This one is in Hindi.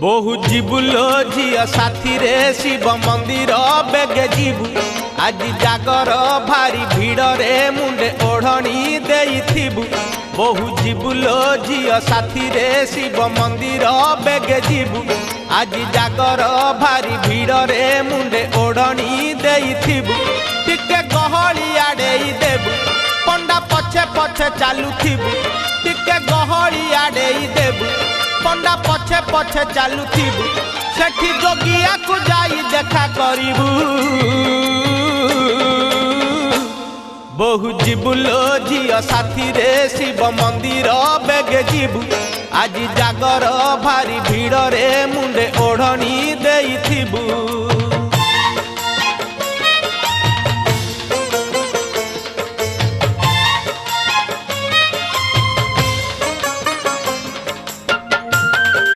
बहु जीवुलो झिया साथी रे शिव मंदिर बेगे जीवु आज जागर भारी भीड़ रे मुंडे ओढ़णी देइथिबु। बहु जीवुलो झिया साथी रे शिव मंदिर बेगे जीवु आज जागर भारी भीड़ रे मुंडे ओढ़णी देइथिबु। टिके गहली आडेई देबु पंडा पछे पछे चालुथिबु। टिके गहली आडेई देबु पंडा पछे पछे चालुथिबु। सेठी जोगिया को जाई देखा करिबु। बहु जीवुलो झिया साथी रे शिव मंदिर बेगे जीवु आज जागर भारी भीड़ रे